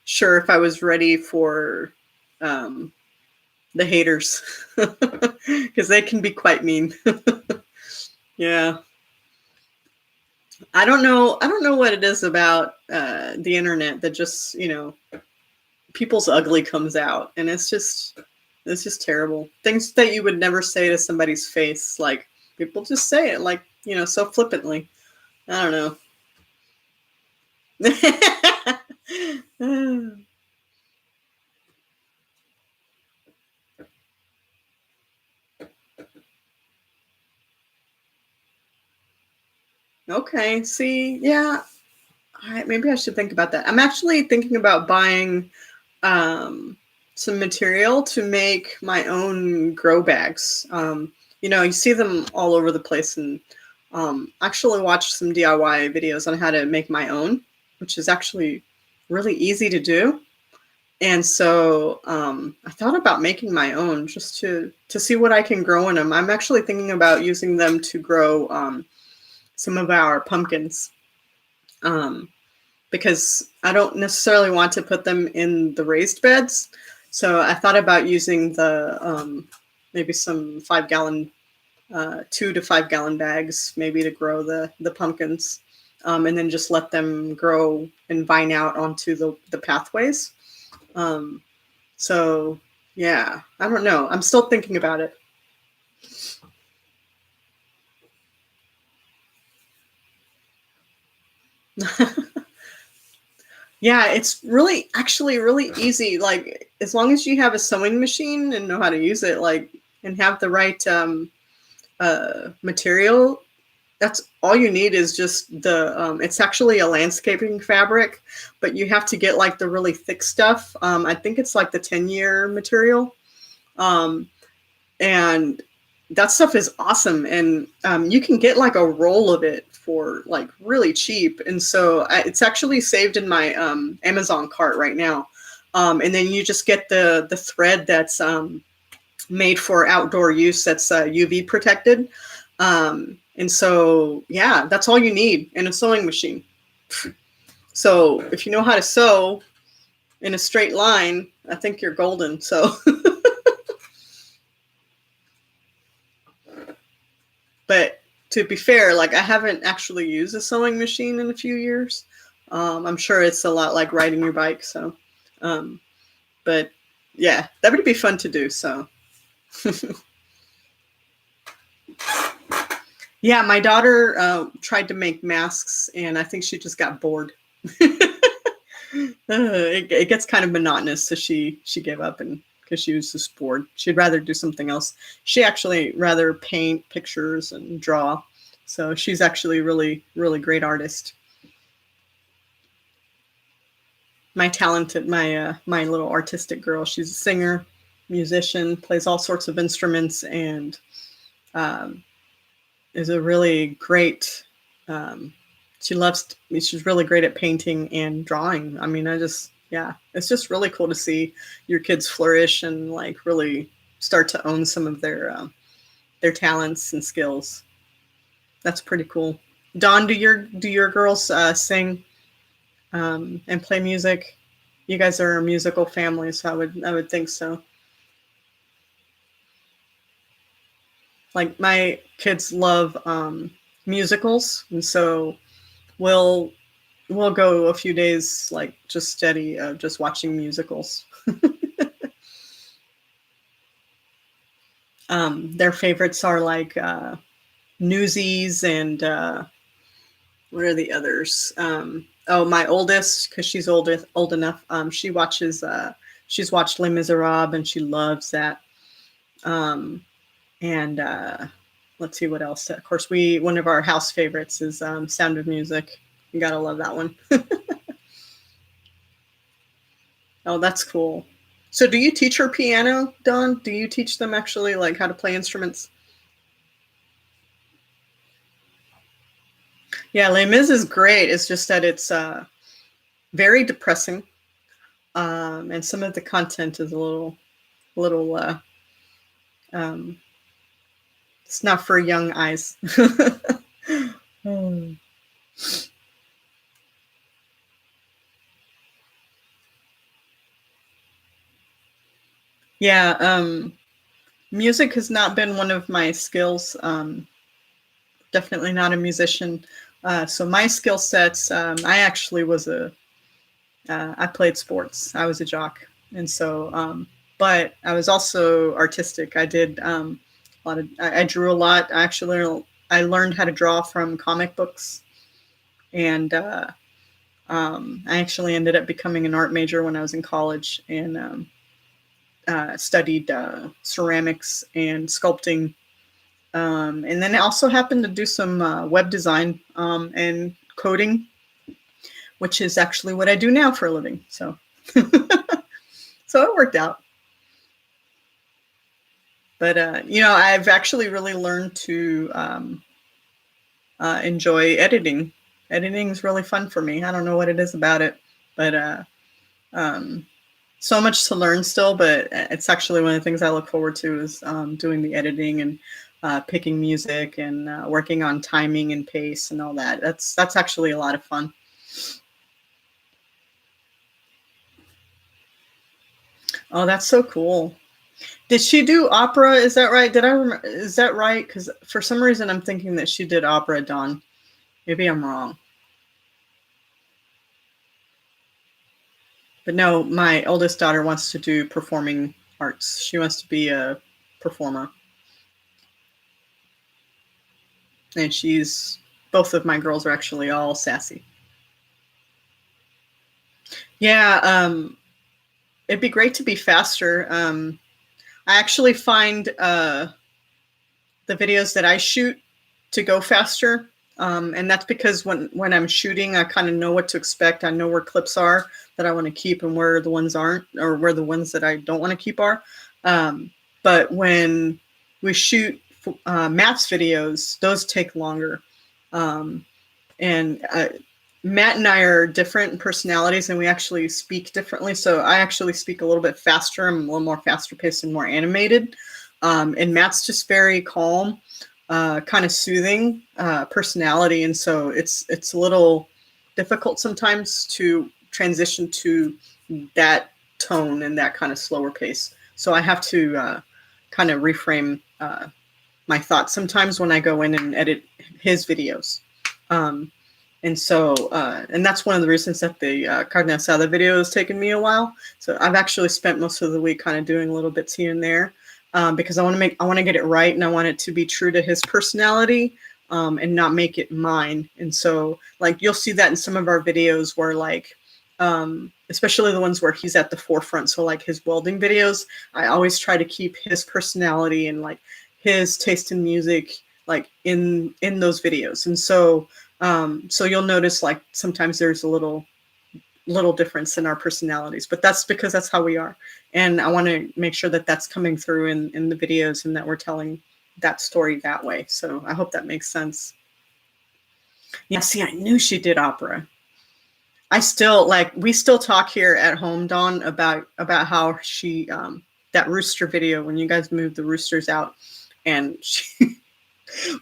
sure if I was ready for the haters, because they can be quite mean. Yeah. I don't know what it is about the internet that just, people's ugly comes out, and it's just terrible. Things that you would never say to somebody's face, like people just say it like, so flippantly. I don't know. Okay, see, yeah. All right, maybe I should think about that. I'm actually thinking about buying some material to make my own grow bags. You see them all over the place, and actually watched some DIY videos on how to make my own, which is actually really easy to do. And so I thought about making my own just to see what I can grow in them. I'm actually thinking about using them to grow some of our pumpkins. Because I don't necessarily want to put them in the raised beds. So I thought about using the maybe some 5-gallon, 2 to 5 gallon bags, maybe to grow the pumpkins, and then just let them grow and vine out onto the pathways. So Yeah, I don't know. I'm still thinking about it. Yeah, it's really actually really easy. Like as long as you have a sewing machine and know how to use it, like and have the right material, that's all you need is just the it's actually a landscaping fabric, but you have to get like the really thick stuff. I think it's like the 10-year material. Um, and that stuff is awesome, and you can get like a roll of it for like really cheap, and so it's actually saved in my Amazon cart right now. And then you just get the thread that's made for outdoor use, that's UV protected. And so yeah, that's all you need in a sewing machine. So if you know how to sew in a straight line, I think you're golden. So but to be fair, like I haven't actually used a sewing machine in a few years. I'm sure it's a lot like riding your bike. So, um, but yeah, that would be fun to do. So, yeah, my daughter tried to make masks, and I think she just got bored. It gets kind of monotonous, so she gave up, and because she was just bored, she'd rather do something else. She actually rather paint pictures and draw. So she's actually really great artist. My little artistic girl. She's a singer, musician, plays all sorts of instruments, and um, is a really great. Um, she loves. She's really great at painting and drawing. I mean, yeah, it's just really cool to see your kids flourish and like really start to own some of their talents and skills. That's pretty cool. Dawn, do your girls sing and play music? You guys are a musical family, so I would think so. Like my kids love musicals, and so we'll we'll go a few days like just steady just watching musicals. Their favorites are like Newsies and what are the others? Oh, my oldest, because she's old enough. She's watched Les Miserables and she loves that. Um, and let's see what else. Of course, we one of our house favorites is Sound of Music. You gotta love that one. Oh, that's cool. So, do you teach her piano, Don? Do you teach them actually like how to play instruments? Yeah, Les Mis is great. It's just that it's very depressing, and some of the content is little. Um, it's not for young eyes. Hmm. Yeah, music has not been one of my skills. Definitely not a musician. So my skill sets, I actually I played sports. I was a jock, and so, but I was also artistic. I did a lot of. I drew a lot. Actually, I learned how to draw from comic books, and I actually ended up becoming an art major when I was in college, and studied ceramics and sculpting. And then I also happened to do some web design and coding, which is actually what I do now for a living. So, so it worked out. But I've actually really learned to enjoy editing. Editing is really fun for me. I don't know what it is about it, but um, so much to learn still. But it's actually one of the things I look forward to is doing the editing and picking music and working on timing and pace and all that. That's actually a lot of fun. Oh, that's so cool. Did she do opera? Is that right? Did I remember? Is that right? Because for some reason I'm thinking that she did opera, Dawn. Maybe I'm wrong. But no, my oldest daughter wants to do performing arts. She wants to be a performer. And both of my girls are actually all sassy. Yeah, it'd be great to be faster. I actually find the videos that I shoot to go faster. And that's because when I'm shooting, I kind of know what to expect. I know where clips are that I want to keep and where the ones aren't, or where the ones that I don't want to keep are. But when we shoot Matt's videos, those take longer. And Matt and I are different personalities, and we actually speak differently. So I actually speak a little bit faster. I'm a little more faster paced and more animated. And Matt's just very calm, kind of soothing personality. And so it's a little difficult sometimes to transition to that tone and that kind of slower pace. So I have to kind of reframe my thoughts sometimes when I go in and edit his videos. And so, and that's one of the reasons that the carne asada video has taken me a while. So I've actually spent most of the week kind of doing little bits here and there, because I want to get it right, and I want it to be true to his personality, and not make it mine. And so, like, you'll see that in some of our videos where, like, especially the ones where he's at the forefront. So like his welding videos, I always try to keep his personality and like his taste in music, like in those videos. And so, so you'll notice like sometimes there's a little difference in our personalities, but that's because that's how we are. And I want to make sure that that's coming through in the videos, and that we're telling that story that way. So I hope that makes sense. Yeah, see, I knew she did opera. I still we still talk here at home, Dawn, about how she that rooster video when you guys moved the roosters out, and she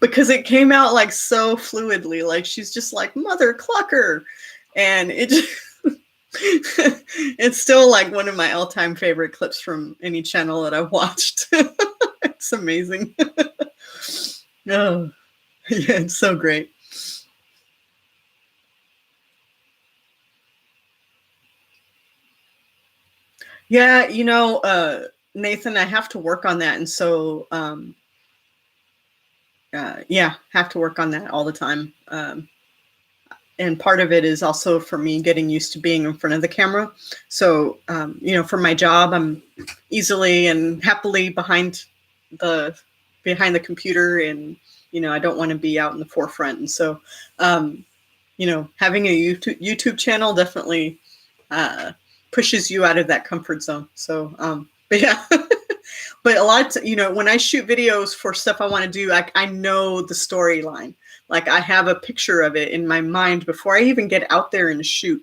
because it came out like so fluidly, like she's just like Mother Clucker, and it just, it's still like one of my all-time favorite clips from any channel that I've watched. It's amazing. Oh, yeah, it's so great. Yeah, Nathan, I have to work on that. And so, yeah, have to work on that all the time. And part of it is also for me getting used to being in front of the camera. So, for my job, I'm easily and happily behind the computer, and, I don't want to be out in the forefront. And so, having a YouTube channel definitely pushes you out of that comfort zone. So, but yeah, but a lot, when I shoot videos for stuff I want to do, I know the storyline. Like I have a picture of it in my mind before I even get out there and shoot.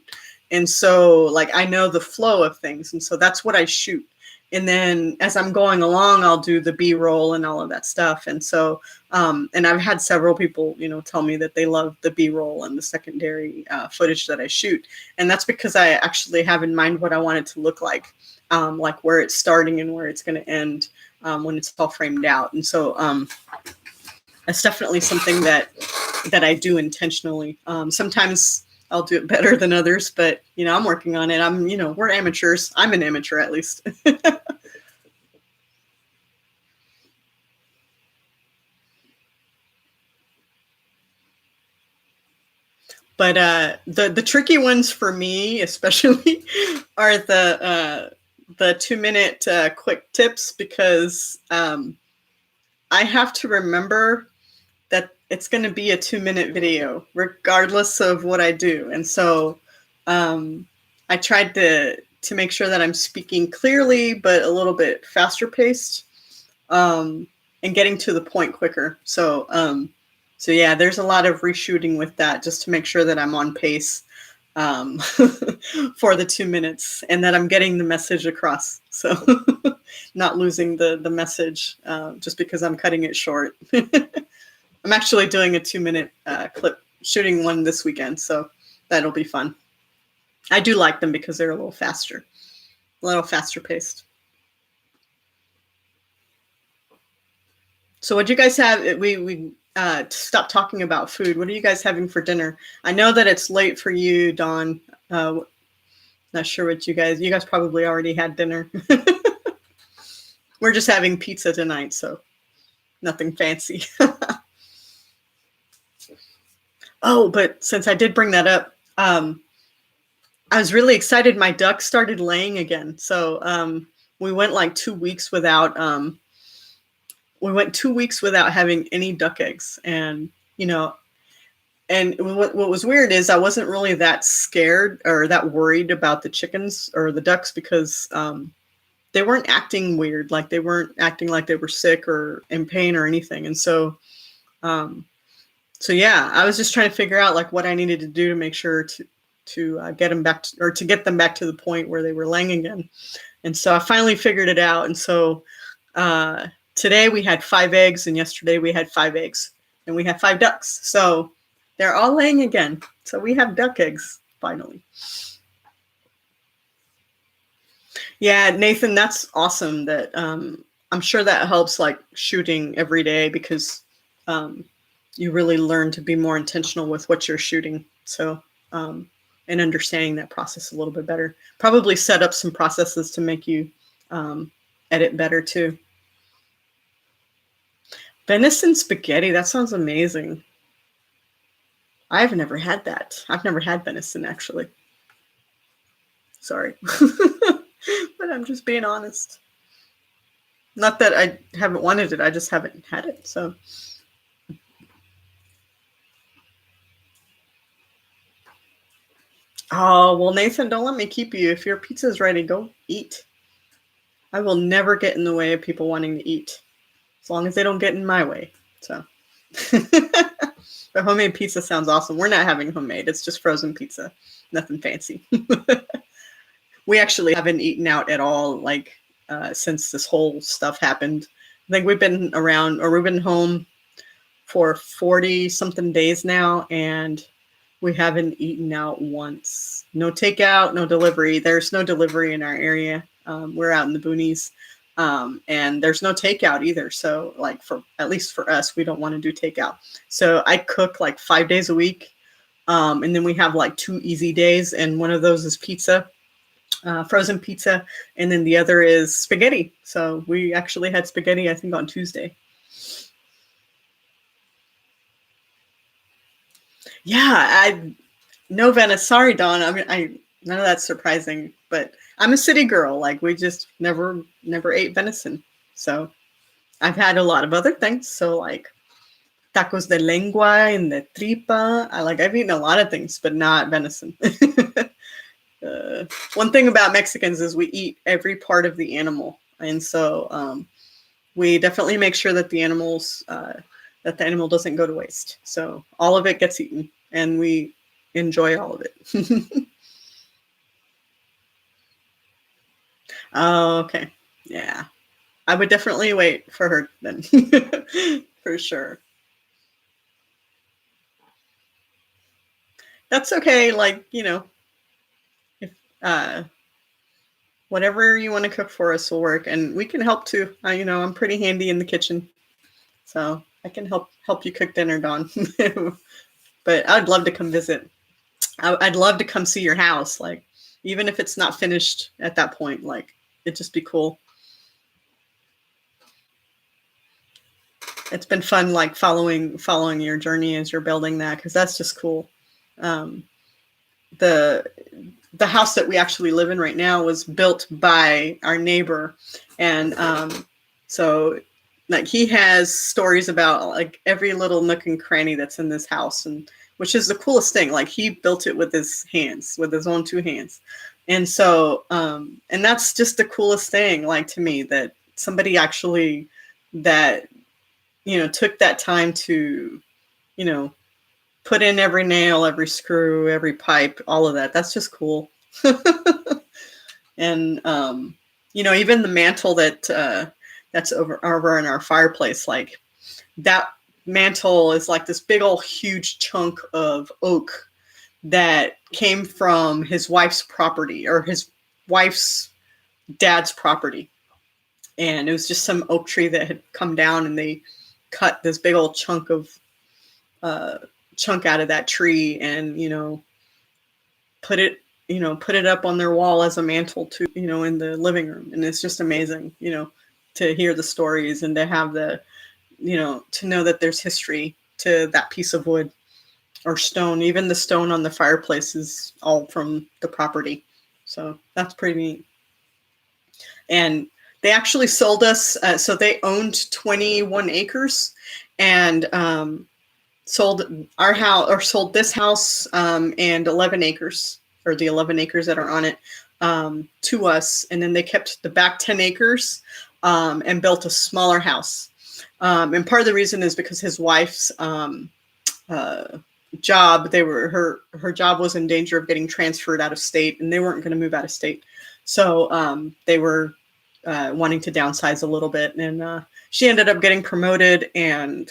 And so like, I know the flow of things. And so that's what I shoot. And then as I'm going along, I'll do the B-roll and all of that stuff. And so, and I've had several people, tell me that they love the B-roll and the secondary footage that I shoot. And that's because I actually have in mind what I want it to look like where it's starting and where it's going to end when it's all framed out. And so that's definitely something that I do intentionally. Sometimes I'll do it better than others, but I'm working on it. We're amateurs. I'm an amateur at least. But the tricky ones for me, especially, are the 2-minute quick tips, because I have to remember that it's going to be a 2-minute video, regardless of what I do. And so I tried to make sure that I'm speaking clearly, but a little bit faster paced, and getting to the point quicker. So, so yeah, there's a lot of reshooting with that, just to make sure that I'm on pace for the 2 minutes, and that I'm getting the message across. So not losing the message just because I'm cutting it short. I'm actually doing a 2-minute clip, shooting one this weekend, so that'll be fun. I do like them because they're a little faster paced. So what do you guys have? We stop talking about food. What are you guys having for dinner? I know that it's late for you, Dawn. Not sure what you guys probably already had dinner. We're just having pizza tonight, so nothing fancy. Oh, but since I did bring that up, I was really excited. My ducks started laying again. So we went like 2 weeks without having any duck eggs. And and what was weird is I wasn't really that scared or that worried about the chickens or the ducks because they weren't acting weird. Like they weren't acting like they were sick or in pain or anything. And um, so yeah, I was just trying to figure out like what I needed to do to make sure to get them back to, or to get them back to the point where they were laying again. And so I finally figured it out. And so today we had 5 eggs, and yesterday we had 5 eggs, and we have 5 ducks. So they're all laying again. So we have duck eggs finally. Yeah, Nathan, that's awesome. That I'm sure that helps like shooting every day because you really learn to be more intentional with what you're shooting. So and understanding that process a little bit better. Probably set up some processes to make you edit better too. Venison spaghetti, that sounds amazing. I've never had that. I've never had venison actually. Sorry. But I'm just being honest. Not that I haven't wanted it, I just haven't had it. So oh, well, Nathan, don't let me keep you. If your pizza's ready, go eat. I will never get in the way of people wanting to eat, as long as they don't get in my way. So, the homemade pizza sounds awesome. We're not having homemade. It's just frozen pizza. Nothing fancy. We actually haven't eaten out at all, like, since this whole stuff happened. I think we've been around, or we've been home for 40-something days now, and we haven't eaten out once. No takeout, no delivery. There's no delivery in our area. We're out in the boonies, and there's no takeout either. So, like, at least for us, we don't want to do takeout. So I cook like 5 days a week, and then we have like 2 easy days, and one of those is pizza, frozen pizza, and then the other is spaghetti. So we actually had spaghetti, I think, on Tuesday. Yeah, I no Venice. Sorry, Dawn. I mean, none of that's surprising, but I'm a city girl. Like we just never ate venison. So I've had a lot of other things. So like tacos de lengua and de tripa. I've eaten a lot of things, but not venison. One thing about Mexicans is we eat every part of the animal, and so we definitely make sure that the animal doesn't go to waste. So all of it gets eaten, and we enjoy all of it. Oh, okay. Yeah. I would definitely wait for her then. For sure. That's okay. Like, if whatever you want to cook for us will work, and we can help too. I'm pretty handy in the kitchen, so I can help you cook dinner, Dawn. But I'd love to come visit. I'd love to come see your house, like even if it's not finished at that point. Like it'd just be cool. It's been fun, like following your journey as you're building that, because that's just cool. Um, the the house that we actually live in right now was built by our neighbor, and so like he has stories about like every little nook and cranny that's in this house, and which is the coolest thing. Like he built it with his hands, with his own 2 hands, and so and that's just the coolest thing, like to me, that somebody actually that took that time to you know put in every nail, every screw, every pipe, all of that. That's just cool. And even the mantle that's over in our fireplace, like that mantle is like this big old huge chunk of oak that came from his wife's property, or his wife's dad's property. And it was just some oak tree that had come down, and they cut this big old chunk out of that tree, and put it up on their wall as a mantle to in the living room. And it's just amazing. to hear the stories and to have the, to know that there's history to that piece of wood or stone. Even the stone on the fireplace is all from the property. So that's pretty neat. And they actually sold us, so they owned 21 acres and sold our house, or sold this house and 11 acres, or the 11 acres that are on it, to us. And then they kept the back 10 acres and built a smaller house. And part of the reason is because his wife's job, her job was in danger of getting transferred out of state, and they weren't going to move out of state. So they were wanting to downsize a little bit, and she ended up getting promoted and,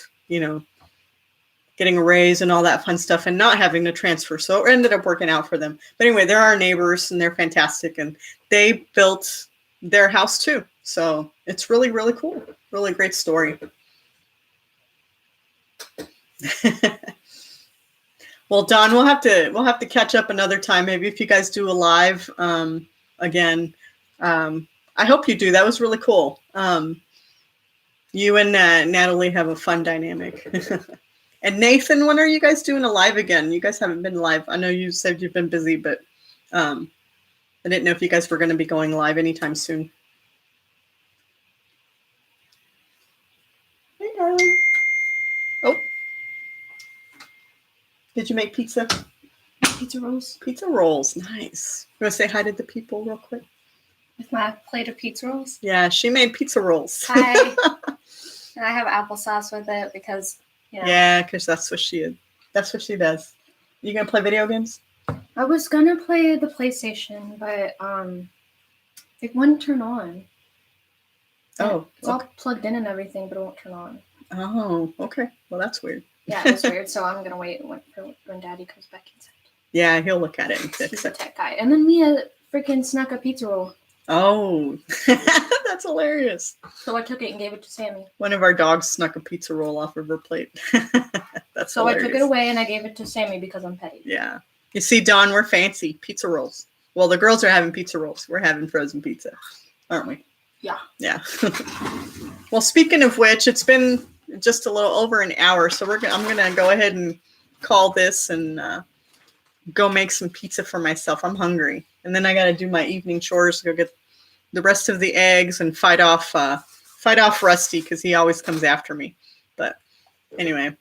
getting a raise and all that fun stuff and not having to transfer. So it ended up working out for them. But anyway, they're our neighbors and they're fantastic, and they built their house too. So it's really, really cool. Really great story. Well, Don, we'll have to catch up another time. Maybe if you guys do a live again. I hope you do. That was really cool. You and Natalie have a fun dynamic. And Nathan, when are you guys doing a live again? You guys haven't been live. I know you said you've been busy, but I didn't know if you guys were going to be going live anytime soon. Hey, darling. Oh. Did you make pizza? Pizza rolls. Pizza rolls. Nice. You want to say hi to the people real quick? With my plate of pizza rolls? Yeah, she made pizza rolls. Hi. And I have applesauce with it because, Yeah, because that's what she does. You gonna play video games? I was gonna play the PlayStation, but it wouldn't turn on. Oh. It's all plugged in and everything, but it won't turn on. Oh, okay. Well, that's weird. Yeah, it was weird. So I'm gonna wait when Daddy comes back inside. Yeah, he'll look at it and fix He's it. a tech guy. And then Mia freaking snuck a pizza roll. Oh, that's hilarious. So I took it and gave it to Sammy. One of our dogs snuck a pizza roll off of her plate. That's so hilarious. I took it away and I gave it to Sammy because I'm petty. Yeah. You see, Dawn, we're fancy. Pizza rolls. Well, the girls are having pizza rolls. We're having frozen pizza, aren't we? Yeah. Yeah. Well, speaking of which, it's been just a little over an hour, so I'm gonna go ahead and call this and go make some pizza for myself. I'm hungry, and then I got to do my evening chores to go get the rest of the eggs and fight off Rusty because he always comes after me. But anyway,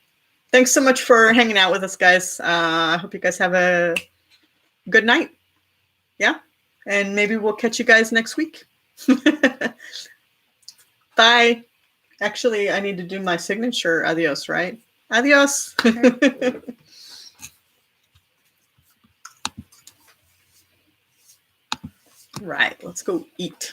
thanks so much for hanging out with us, guys. I hope you guys have a good night. Yeah, and maybe we'll catch you guys next week. Bye. Actually, I need to do my signature adios, right? Adios. Sure. Right, let's go eat.